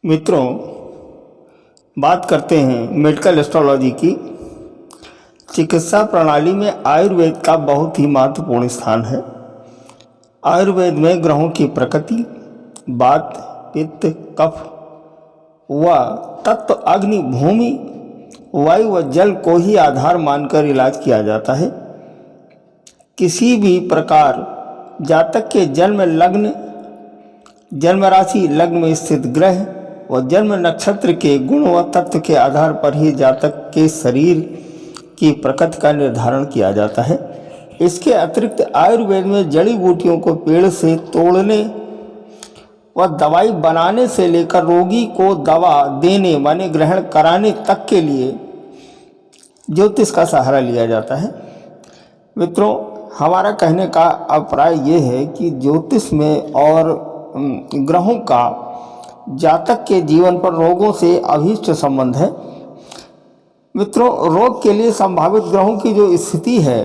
मित्रों, बात करते हैं मेडिकल एस्ट्रोलॉजी की। चिकित्सा प्रणाली में आयुर्वेद का बहुत ही महत्वपूर्ण स्थान है। आयुर्वेद में ग्रहों की प्रकृति, वात, पित्त, कफ व तत्व अग्नि, भूमि, वायु व जल को ही आधार मानकर इलाज किया जाता है। किसी भी प्रकार जातक के जन्म लग्न, जन्म राशि, लग्न में स्थित ग्रह व जन्म नक्षत्र के गुण व तत्व के आधार पर ही जातक के शरीर की प्रकृति का निर्धारण किया जाता है। इसके अतिरिक्त आयुर्वेद में जड़ी बूटियों को पेड़ से तोड़ने व दवाई बनाने से लेकर रोगी को दवा देने माने ग्रहण कराने तक के लिए ज्योतिष का सहारा लिया जाता है। मित्रों, हमारा कहने का अभिप्राय ये है कि ज्योतिष में और ग्रहों का जातक के जीवन पर रोगों से अभीष्ट संबंध है। मित्रों, रोग के लिए संभावित ग्रहों की जो स्थिति है,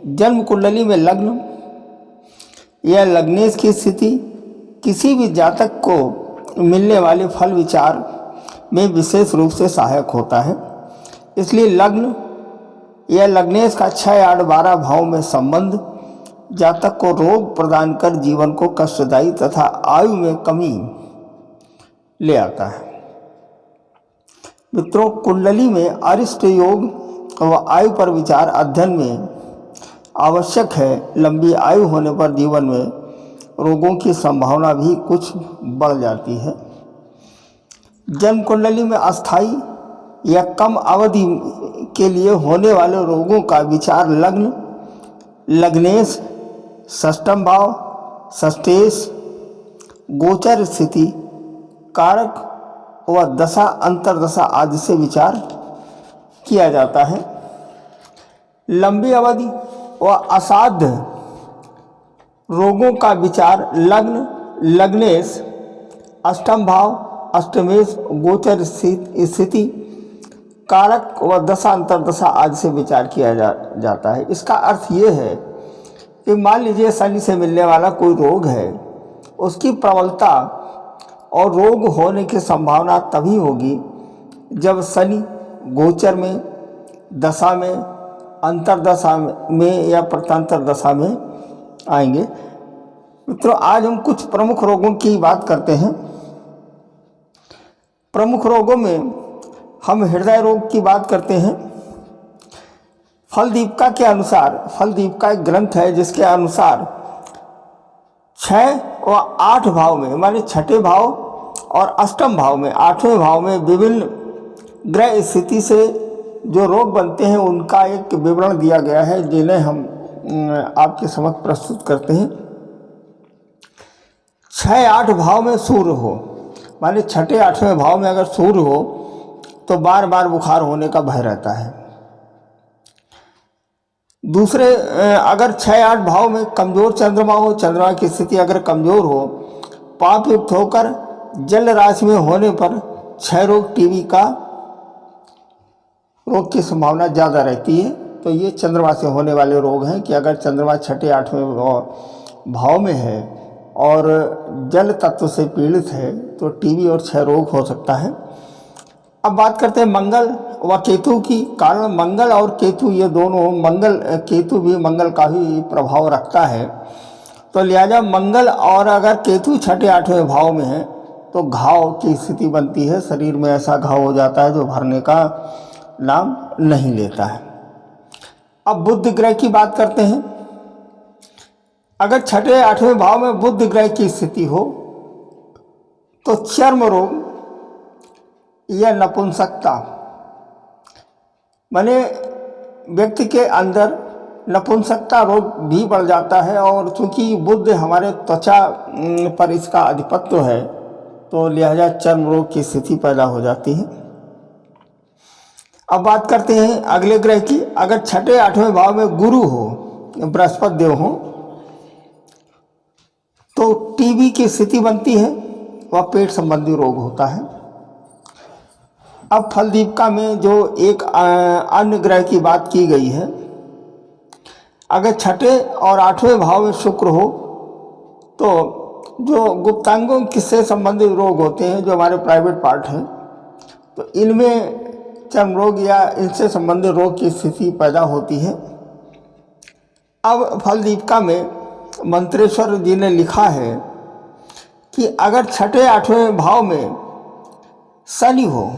जन्म कुंडली में लग्न या लग्नेश की स्थिति किसी भी जातक को मिलने वाले फल विचार में विशेष रूप से सहायक होता है। इसलिए लग्न या लग्नेश का 6, 8, 12 भाव में संबंध जातक को रोग प्रदान कर जीवन को कष्टदायी तथा आयु में कमी ले आता है। मित्रों, कुंडली में अरिष्ट योग व आयु पर विचार अध्ययन में आवश्यक है। लंबी आयु होने पर जीवन में रोगों की संभावना भी कुछ बढ़ जाती है। जन्म कुंडली में अस्थायी या कम अवधि के लिए होने वाले रोगों का विचार लग्न, लग्नेश, षष्ठम भाव, षष्ठेश, गोचर स्थिति, कारक व दशा, अंतरदशा आदि से विचार किया जाता है। लंबी अवधि व असाध्य रोगों का विचार लग्न, लग्नेश, अष्टम भाव, अष्टमेश, गोचर स्थिति, कारक व दशा, अंतरदशा आदि से विचार किया जाता है। इसका अर्थ ये है कि मान लीजिए शनि से मिलने वाला कोई रोग है, उसकी प्रबलता और रोग होने की संभावना तभी होगी जब शनि गोचर में, दशा में, अंतरदशा में या प्रतांतर दशा में आएंगे। मित्रों, आज हम कुछ प्रमुख रोगों की बात करते हैं। प्रमुख रोगों में हम हृदय रोग की बात करते हैं। फलदीपिका के अनुसार, फलदीपिका एक ग्रंथ है जिसके अनुसार 6 व 8 भाव में माने छठे भाव और अष्टम भाव में, 8वें भाव में विभिन्न ग्रह स्थिति से जो रोग बनते हैं उनका एक विवरण दिया गया है, जिन्हें हम आपके समक्ष प्रस्तुत करते हैं। 6, 8 भाव में सूर्य हो माने छठे 8वें भाव में अगर सूर्य हो तो बार बार बुखार होने का भय रहता है। दूसरे, अगर 6, 8 भाव में कमजोर चंद्रमा हो, चंद्रमा की स्थिति अगर कमजोर हो, पाप युक्त होकर जल राशि में होने पर क्षय रोग, टीबी का रोग की संभावना ज़्यादा रहती है। तो ये चंद्रमा से होने वाले रोग हैं कि अगर चंद्रमा छठे 8वें भाव में है और जल तत्व से पीड़ित है तो टीबी और क्षय रोग हो सकता है। अब बात करते हैं मंगल व केतु की। कारण मंगल और केतु ये दोनों, केतु भी मंगल का ही प्रभाव रखता है, तो लिहाजा मंगल और अगर केतु छठे 8वें भाव में है तो घाव की स्थिति बनती है। शरीर में ऐसा घाव हो जाता है जो भरने का नाम नहीं लेता है। अब बुध ग्रह की बात करते हैं। अगर छठे 8वें भाव में बुध ग्रह की स्थिति हो तो चर्म रोग या नपुंसकता माने व्यक्ति के अंदर नपुंसकता रोग भी बढ़ जाता है। और चूंकि बुध हमारे त्वचा पर इसका आधिपत्य है तो लिहाजा चर्म रोग की स्थिति पैदा हो जाती है। अब बात करते हैं अगले ग्रह की। अगर छठे 8वें भाव में गुरु हो, बृहस्पति देव हो, तो टीबी की स्थिति बनती है व पेट संबंधी रोग होता है। अब फलदीपिका में जो एक अन्य ग्रह की बात की गई है, अगर छठे और 8वें भाव में शुक्र हो तो जो गुप्तांगों से संबंधित रोग होते हैं, जो हमारे प्राइवेट पार्ट हैं, तो इनमें चर्म रोग या इनसे संबंधित रोग की स्थिति पैदा होती है। अब फलदीपिका में मंत्रेश्वर जी ने लिखा है कि अगर छठे आठवें भाव में शनि हो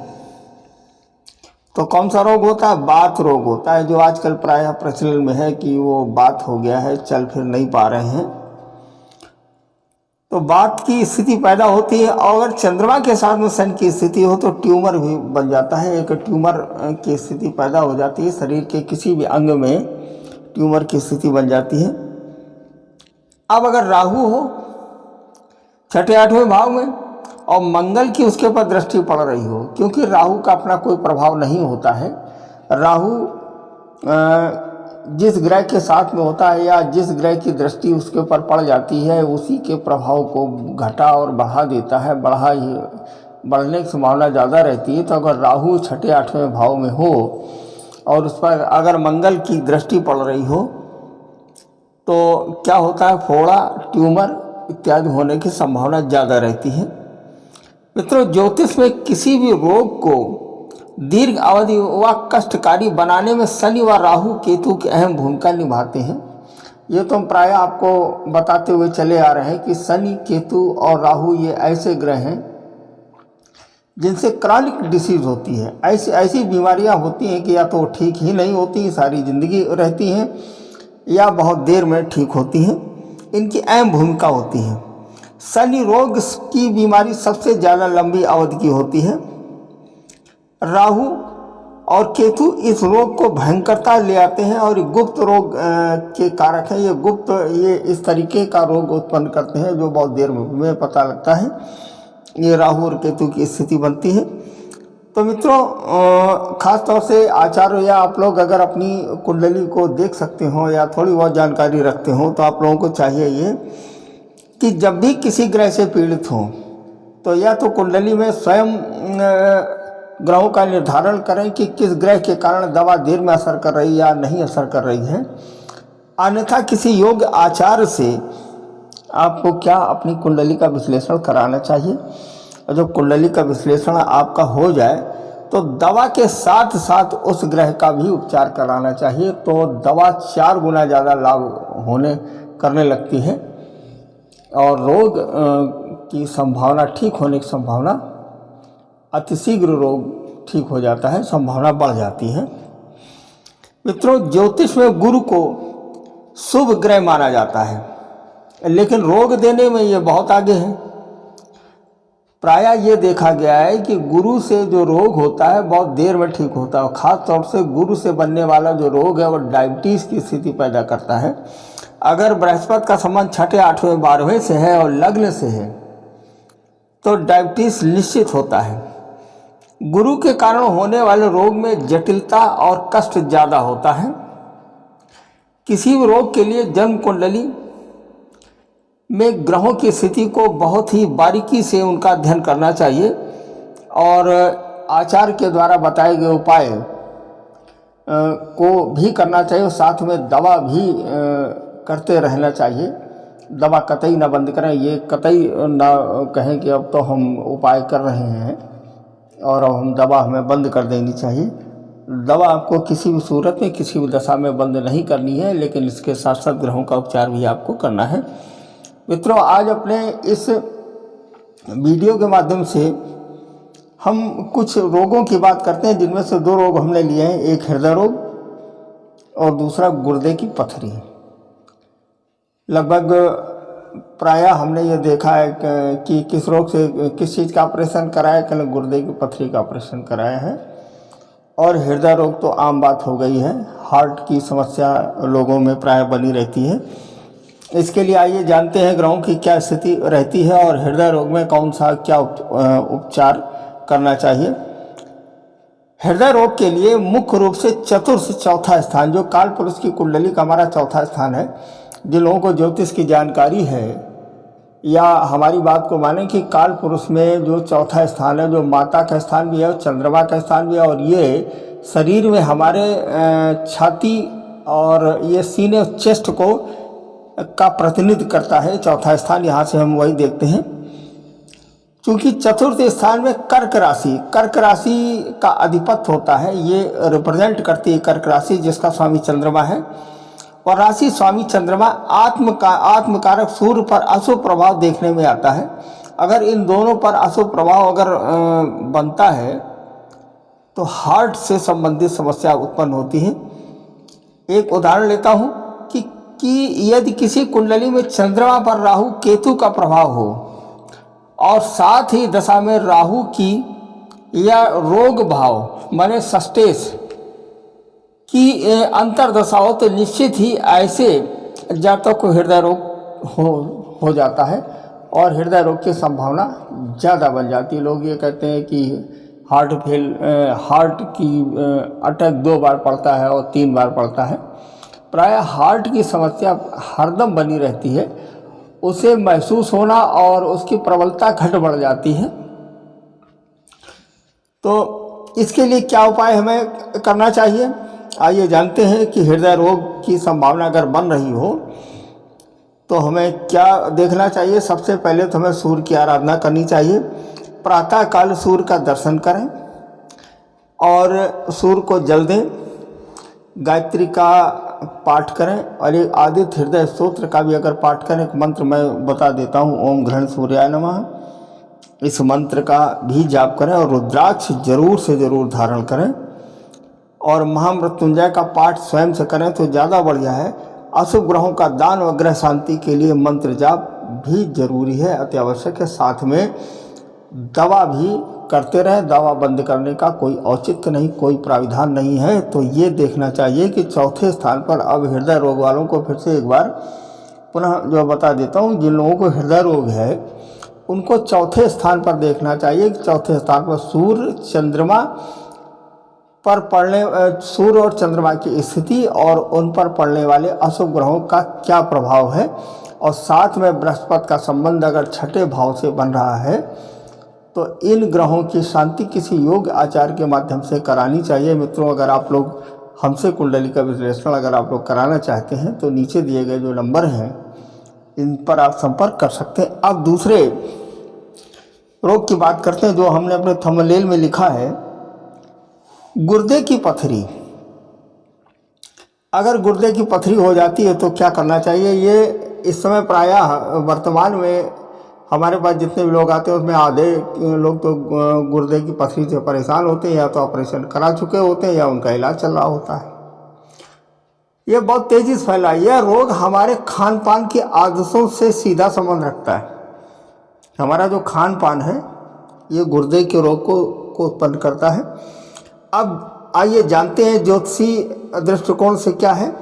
तो कौन सा रोग होता है? बात रोग होता है, जो आजकल प्रायः प्रचलन में है कि वो बात हो गया है, चल फिर नहीं पा रहे हैं, तो बात की स्थिति पैदा होती है। और अगर चंद्रमा के साथ में शनि की स्थिति हो तो ट्यूमर भी बन जाता है, एक ट्यूमर की स्थिति पैदा हो जाती है, शरीर के किसी भी अंग में ट्यूमर की स्थिति बन जाती है। अब अगर राहु हो छठे आठवें भाव में और मंगल की उसके ऊपर दृष्टि पड़ रही हो, क्योंकि राहु का अपना कोई प्रभाव नहीं होता है, राहु जिस ग्रह के साथ में होता है या जिस ग्रह की दृष्टि उसके ऊपर पड़ जाती है उसी के प्रभाव को घटा और बढ़ा देता है, बढ़ने की संभावना ज़्यादा रहती है। तो अगर राहु छठे आठवें भाव में हो और उस पर अगर मंगल की दृष्टि पड़ रही हो तो क्या होता है? फोड़ा, ट्यूमर इत्यादि होने की संभावना ज़्यादा रहती है। मित्रों, ज्योतिष में किसी भी रोग को दीर्घ अवधि व कष्टकारी बनाने में शनि व राहु केतु की अहम भूमिका निभाते हैं। ये तो हम प्रायः आपको बताते हुए चले आ रहे हैं कि शनि, केतु और राहु ये ऐसे ग्रह हैं जिनसे क्रॉनिक डिसीज होती है, ऐसी बीमारियां होती हैं कि या तो ठीक ही नहीं होती, सारी जिंदगी रहती हैं, या बहुत देर में ठीक होती हैं। इनकी अहम भूमिका होती है। शनि रोग की बीमारी सबसे ज़्यादा लंबी अवधि की होती है। राहु और केतु इस रोग को भयंकरता ले आते हैं और गुप्त रोग के कारक हैं। ये इस तरीके का रोग उत्पन्न करते हैं जो बहुत देर में पता लगता है। ये राहु और केतु की स्थिति बनती है। तो मित्रों, ख़ास तौर से आचार्य या आप लोग अगर अपनी कुंडली को देख सकते हो या थोड़ी बहुत जानकारी रखते हो तो आप लोगों को चाहिए ये कि जब भी किसी ग्रह से पीड़ित हो तो या तो कुंडली में स्वयं ग्रहों का निर्धारण करें कि किस ग्रह के कारण दवा देर में असर कर रही है या नहीं असर कर रही है। अन्यथा किसी योग्य आचार्य से आपको क्या अपनी कुंडली का विश्लेषण कराना चाहिए। और जब कुंडली का विश्लेषण आपका हो जाए तो दवा के साथ साथ उस ग्रह का भी उपचार कराना चाहिए, तो दवा 4 गुना ज़्यादा लाभ करने लगती है और रोग की संभावना, ठीक होने की संभावना, अतिशीघ्र रोग ठीक हो जाता है, संभावना बढ़ जाती है। मित्रों, ज्योतिष में गुरु को शुभ ग्रह माना जाता है, लेकिन रोग देने में ये बहुत आगे है। प्रायः ये देखा गया है कि गुरु से जो रोग होता है बहुत देर में ठीक होता है। खास तौर से गुरु से बनने वाला जो रोग है वो डायबिटीज़ की स्थिति पैदा करता है। अगर बृहस्पति का संबंध छठे आठवें 12वें से है और लग्न से है तो डायबिटीज़ निश्चित होता है। गुरु के कारण होने वाले रोग में जटिलता और कष्ट ज़्यादा होता है। किसी भी रोग के लिए जन्म कुंडली में ग्रहों की स्थिति को बहुत ही बारीकी से उनका अध्ययन करना चाहिए और आचार्य के द्वारा बताए गए उपाय को भी करना चाहिए और साथ में दवा भी करते रहना चाहिए। दवा कतई ना बंद करें, ये कतई ना कहें कि अब तो हम उपाय कर रहे हैं और अब हम दवा हमें बंद कर देनी चाहिए। दवा आपको किसी भी सूरत में, किसी भी दशा में बंद नहीं करनी है, लेकिन इसके साथ साथ ग्रहों का उपचार भी आपको करना है। मित्रों, आज अपने इस वीडियो के माध्यम से हम कुछ रोगों की बात करते हैं, जिनमें से 2 रोग हमने लिए हैं, एक हृदय रोग और दूसरा गुर्दे की पथरी। लगभग प्रायः हमने ये देखा है कि किस रोग से किस चीज़ का ऑपरेशन कराया, कल गुर्दे की पथरी का ऑपरेशन कराया है। और हृदय रोग तो आम बात हो गई है, हार्ट की समस्या लोगों में प्रायः बनी रहती है। इसके लिए आइए जानते हैं ग्रहों की क्या स्थिति रहती है और हृदय रोग में कौन सा क्या उपचार करना चाहिए। हृदय रोग के लिए मुख्य रूप से चतुर्थ से चौथा स्थान, जो काल पुरुष की कुंडली का हमारा चौथा स्थान है, जिन लोगों को ज्योतिष की जानकारी है या हमारी बात को माने कि काल पुरुष में जो चौथा स्थान है, जो माता का स्थान भी है और चंद्रमा का स्थान भी है, और ये शरीर में हमारे छाती और ये सीने चेस्ट को का प्रतिनिधित्व करता है। चौथा स्थान यहाँ से हम वही देखते हैं। क्योंकि चतुर्थ स्थान में कर्क राशि का अधिपत्य होता है, ये रिप्रेजेंट करती है कर्क राशि, जिसका स्वामी चंद्रमा है। और राशि स्वामी चंद्रमा आत्मकारक सूर्य पर अशुभ प्रभाव देखने में आता है। अगर इन दोनों पर अशुभ प्रभाव अगर बनता है तो हार्ट से संबंधित समस्या उत्पन्न होती है। एक उदाहरण लेता हूँ कि यदि किसी कुंडली में चंद्रमा पर राहु केतु का प्रभाव हो और साथ ही दशा में राहु की या रोग भाव माने सस्टेस की अंतर्दशा हो, तो निश्चित ही ऐसे जातक को हृदय रोग हो जाता है और हृदय रोग की संभावना ज़्यादा बन जाती है। लोग ये कहते हैं कि हार्ट की अटैक 2 बार पड़ता है और 3 बार पड़ता है। प्रायः हार्ट की समस्या हरदम बनी रहती है, उसे महसूस होना और उसकी प्रबलता घट बढ़ जाती है। तो इसके लिए क्या उपाय हमें करना चाहिए, आइए जानते हैं कि हृदय रोग की संभावना अगर बन रही हो तो हमें क्या देखना चाहिए। सबसे पहले तो हमें सूर्य की आराधना करनी चाहिए। प्रातः काल सूर्य का दर्शन करें और सूर्य को जल दें, गायत्री का पाठ करें और एक आदित्य हृदय स्तोत्र का भी अगर पाठ करें। एक मंत्र मैं बता देता हूँ, ओम ग्रहण सूर्याय नमः। इस मंत्र का भी जाप करें और रुद्राक्ष जरूर से जरूर धारण करें और महामृत्युंजय का पाठ स्वयं से करें तो ज़्यादा बढ़िया है। अशुभ ग्रहों का दान व ग्रह शांति के लिए मंत्र जाप भी जरूरी है, अति आवश्यक है। साथ में दवा भी करते रहें। दवा बंद करने का कोई औचित्य नहीं, कोई प्राविधान नहीं है। तो ये देखना चाहिए कि चौथे स्थान पर अब हृदय रोग वालों को फिर से एक बार पुनः जो बता देता हूँ, जिन लोगों को हृदय रोग है उनको चौथे स्थान पर देखना चाहिए कि चौथे स्थान पर सूर्य और चंद्रमा की स्थिति और उन पर पड़ने वाले अशुभ ग्रहों का क्या प्रभाव है। और साथ में बृहस्पति का संबंध अगर छठे भाव से बन रहा है तो इन ग्रहों की शांति किसी योग आचार के माध्यम से करानी चाहिए। मित्रों, अगर आप लोग हमसे कुंडली का विश्लेषण अगर आप लोग कराना चाहते हैं तो नीचे दिए गए जो नंबर हैं इन पर आप संपर्क कर सकते हैं। अब दूसरे रोग की बात करते हैं जो हमने अपने थंबनेल में लिखा है, गुर्दे की पथरी। अगर गुर्दे की पथरी हो जाती है तो क्या करना चाहिए। ये इस समय प्रायः वर्तमान में हमारे पास जितने भी लोग आते हैं उसमें आधे लोग तो गुर्दे की पथरी से परेशान होते हैं, या तो ऑपरेशन करा चुके होते हैं या उनका इलाज चल रहा होता है। यह बहुत तेज़ी से फैला। यह रोग हमारे खान पान की आदतों से सीधा संबंध रखता है। हमारा जो खान पान है ये गुर्दे के रोग को उत्पन्न करता है। अब आइए जानते हैं ज्योतिषी दृष्टिकोण से क्या है।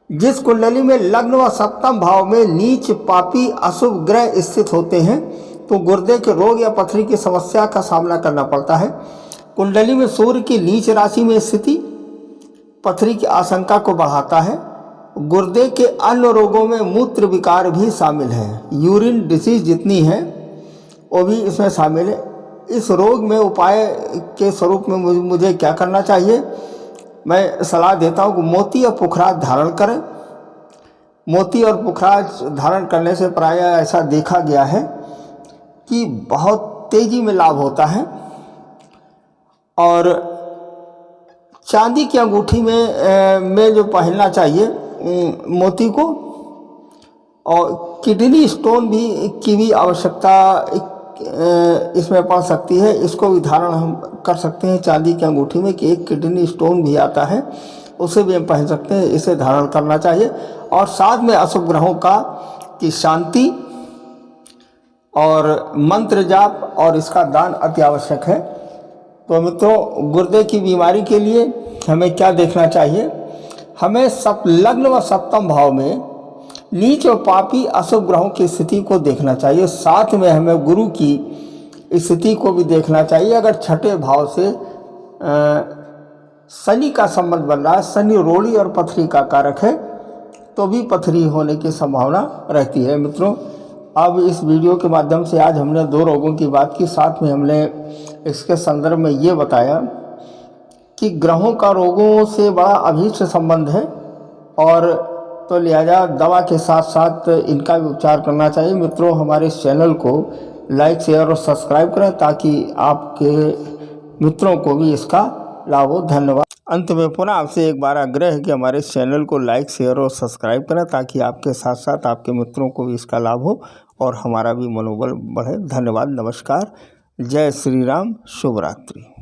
जिस कुंडली में लग्न व सप्तम भाव में नीच पापी अशुभ ग्रह स्थित होते हैं तो गुर्दे के रोग या पथरी की समस्या का सामना करना पड़ता है। कुंडली में सूर्य की नीच राशि में स्थिति पथरी की आशंका को बढ़ाता है। गुर्दे के अन्य रोगों में मूत्र विकार भी शामिल है, यूरिन डिसीज जितनी है वो भी इसमें शामिल है। इस रोग में उपाय के स्वरूप में मुझे क्या करना चाहिए, मैं सलाह देता हूँ कि मोती और पुखराज धारण करें। मोती और पुखराज धारण करने से प्रायः ऐसा देखा गया है कि बहुत तेज़ी में लाभ होता है। और चांदी की अंगूठी में जो पहनना चाहिए मोती को, और किडनी स्टोन की भी आवश्यकता इसमें पड़ सकती है। इसको भी धारण हम कर सकते हैं चांदी की अंगूठी में, कि एक किडनी स्टोन भी आता है उसे भी हम पहन सकते हैं, इसे धारण करना चाहिए। और साथ में अशुभ ग्रहों की शांति और मंत्र जाप और इसका दान अति आवश्यक है। तो मित्रों, गुर्दे की बीमारी के लिए हमें क्या देखना चाहिए, हमें लग्न व सप्तम भाव में नीच और पापी अशुभ ग्रहों की स्थिति को देखना चाहिए। साथ में हमें गुरु की स्थिति को भी देखना चाहिए। अगर छठे भाव से शनि का संबंध बन रहा है, शनि रोड़ी और पथरी का कारक है, तो भी पथरी होने की संभावना रहती है। मित्रों, अब इस वीडियो के माध्यम से आज हमने 2 रोगों की बात की, साथ में हमने इसके संदर्भ में ये बताया कि ग्रहों का रोगों से बड़ा अभीष्ट संबंध है और तो लिहाजा दवा के साथ साथ इनका भी उपचार करना चाहिए। मित्रों, हमारे इस चैनल को लाइक शेयर और सब्सक्राइब करें ताकि आपके मित्रों को भी इसका लाभ हो। धन्यवाद। अंत में पुनः आपसे एक बार आग्रह है कि हमारे इस चैनल को लाइक शेयर और सब्सक्राइब करें ताकि आपके साथ साथ आपके मित्रों को भी इसका लाभ हो और हमारा भी मनोबल बढ़े। धन्यवाद। नमस्कार। जय श्री राम। शुभ रात्रि।